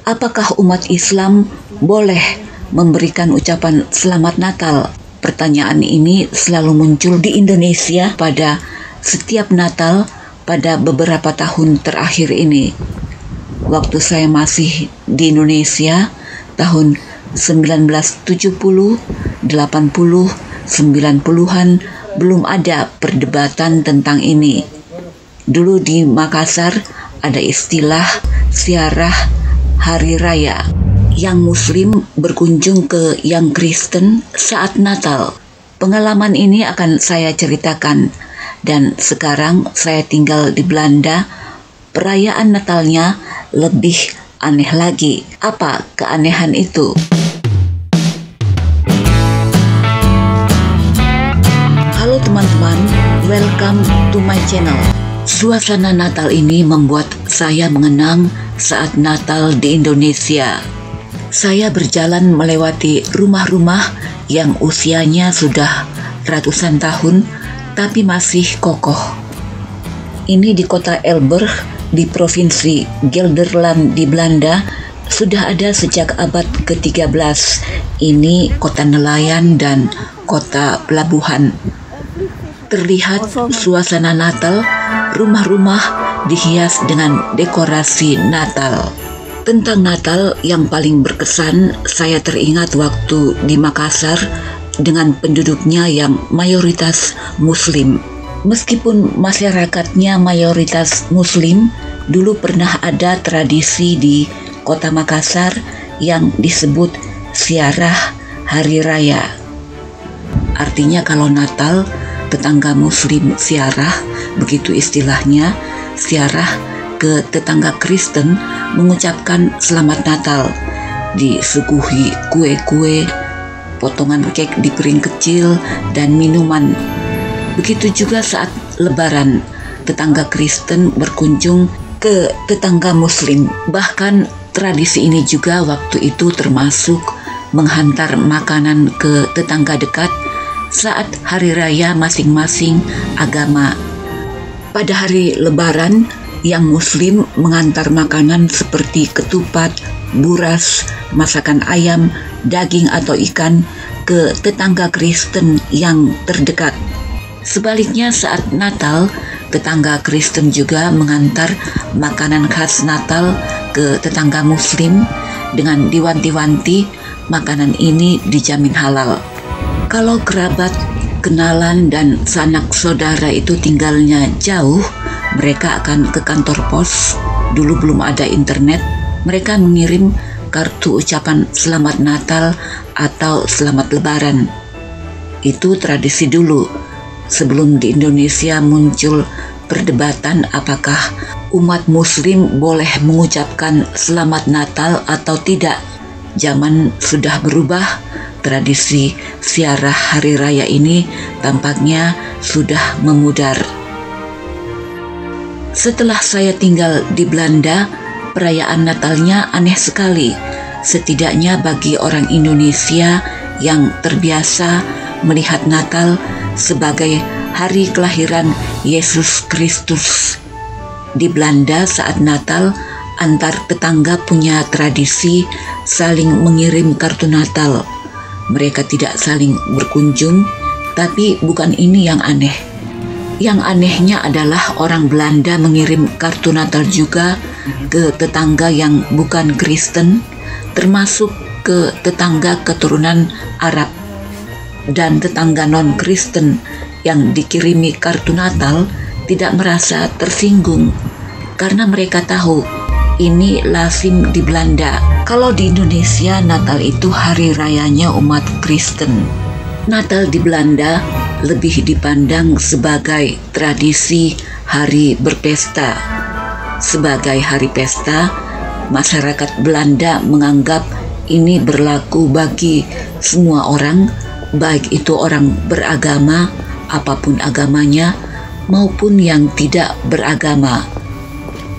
Apakah umat Islam boleh memberikan ucapan Selamat Natal? Pertanyaan ini selalu muncul di Indonesia pada setiap Natal pada beberapa tahun terakhir ini. Waktu saya masih di Indonesia, tahun 1970, 80, 90-an, belum ada perdebatan tentang ini. Dulu di Makassar ada istilah ziarah hari raya. Yang Muslim berkunjung ke yang Kristen saat Natal. Pengalaman ini akan saya ceritakan. Dan sekarang saya tinggal di Belanda. Perayaan Natalnya lebih aneh lagi. Apa keanehan itu? Halo teman-teman, welcome to my channel. Suasana Natal ini membuat saya mengenang saat Natal di Indonesia. Saya berjalan melewati rumah-rumah yang usianya sudah ratusan tahun, tapi masih kokoh. Ini di kota Elburg, di provinsi Gelderland di Belanda, sudah ada sejak abad ke-13. Ini kota nelayan dan kota pelabuhan. Terlihat suasana Natal, rumah-rumah dihias dengan dekorasi Natal. Tentang Natal yang paling berkesan, saya teringat waktu di Makassar dengan penduduknya yang mayoritas Muslim. Meskipun masyarakatnya mayoritas Muslim, dulu pernah ada tradisi di kota Makassar yang disebut ziarah hari raya. Artinya kalau Natal, tetangga Muslim ziarah, begitu istilahnya, ziarah ke tetangga Kristen mengucapkan Selamat Natal, disuguhi kue-kue, potongan kek di piring kecil, dan minuman. Begitu juga saat Lebaran, tetangga Kristen berkunjung ke tetangga Muslim. Bahkan tradisi ini juga waktu itu termasuk menghantar makanan ke tetangga dekat saat hari raya masing-masing agama. Pada hari Lebaran, yang Muslim mengantar makanan seperti ketupat, buras, masakan ayam, daging atau ikan ke tetangga Kristen yang terdekat. Sebaliknya saat Natal, tetangga Kristen juga mengantar makanan khas Natal ke tetangga Muslim dengan diwanti-wanti makanan ini dijamin halal. Kalau kerabat, kenalan, dan sanak saudara itu tinggalnya jauh, mereka akan ke kantor pos. Dulu belum ada internet. Mereka mengirim kartu ucapan Selamat Natal atau Selamat Lebaran. Itu tradisi dulu, sebelum di Indonesia muncul perdebatan apakah umat Muslim boleh mengucapkan Selamat Natal atau tidak. Zaman sudah berubah, tradisi ziarah hari raya ini tampaknya sudah memudar. Setelah saya tinggal di Belanda, perayaan Natalnya aneh sekali. Setidaknya bagi orang Indonesia yang terbiasa melihat Natal sebagai hari kelahiran Yesus Kristus. Di Belanda saat Natal, antar tetangga punya tradisi saling mengirim kartu Natal. Mereka tidak saling berkunjung, tapi bukan ini yang aneh. Yang anehnya adalah orang Belanda mengirim kartu Natal juga ke tetangga yang bukan Kristen, termasuk ke tetangga keturunan Arab. Dan tetangga non-Kristen yang dikirimi kartu Natal tidak merasa tersinggung, karena mereka tahu ini lazim di Belanda. Kalau di Indonesia, Natal itu hari rayanya umat Kristen. Natal di Belanda lebih dipandang sebagai tradisi hari berpesta. Sebagai hari pesta, masyarakat Belanda menganggap ini berlaku bagi semua orang, baik itu orang beragama, apapun agamanya, maupun yang tidak beragama.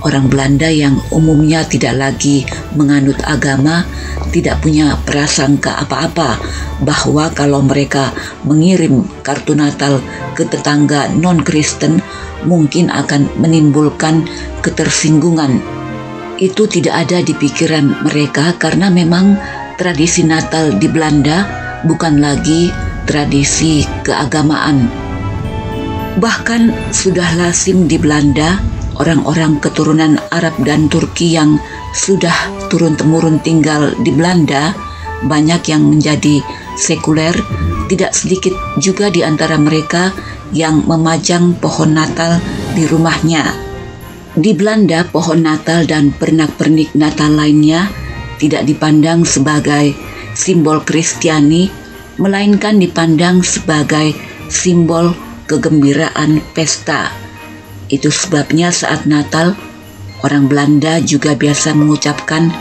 Orang Belanda yang umumnya tidak lagi menganut agama tidak punya prasangka apa-apa bahwa kalau mereka mengirim kartu Natal ke tetangga non-Kristen mungkin akan menimbulkan ketersinggungan. itu tidak ada di pikiran mereka karena memang tradisi Natal di Belanda bukan lagi tradisi keagamaan. Bahkan sudah lazim di Belanda, orang-orang keturunan Arab dan Turki yang sudah turun-temurun tinggal di Belanda, banyak yang menjadi sekuler. Tidak sedikit juga di antara mereka yang memajang pohon Natal di rumahnya. Di Belanda, pohon Natal dan pernak-pernik Natal lainnya tidak dipandang sebagai simbol Kristiani, melainkan dipandang sebagai simbol kegembiraan pesta. Itu sebabnya saat Natal, orang Belanda juga biasa mengucapkan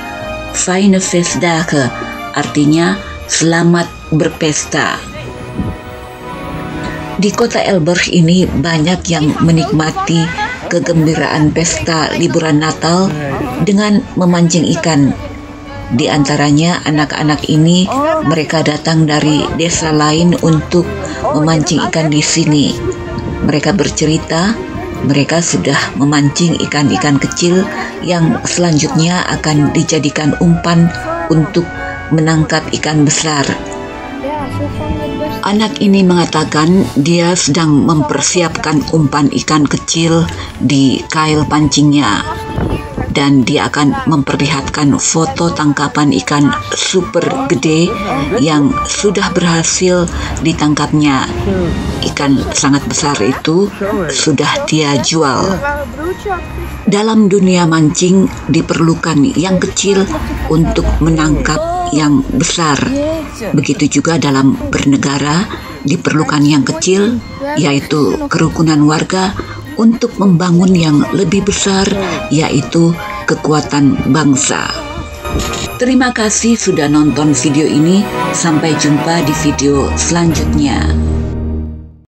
Fijne Feestdagen, artinya selamat berpesta. Di kota Elburg ini banyak yang menikmati kegembiraan pesta liburan Natal dengan memancing ikan. Di antaranya anak-anak ini, mereka datang dari desa lain untuk memancing ikan di sini. Mereka bercerita, mereka sudah memancing ikan-ikan kecil yang selanjutnya akan dijadikan umpan untuk menangkap ikan besar. Anak ini mengatakan dia sedang mempersiapkan umpan ikan kecil di kail pancingnya, dan dia akan memperlihatkan foto tangkapan ikan super gede yang sudah berhasil ditangkapnya. Ikan sangat besar itu sudah dia jual. Dalam dunia mancing diperlukan yang kecil untuk menangkap yang besar. Begitu juga dalam bernegara diperlukan yang kecil, yaitu kerukunan warga, untuk membangun yang lebih besar, yaitu kekuatan bangsa. Terima kasih sudah nonton video ini. Sampai jumpa di video selanjutnya.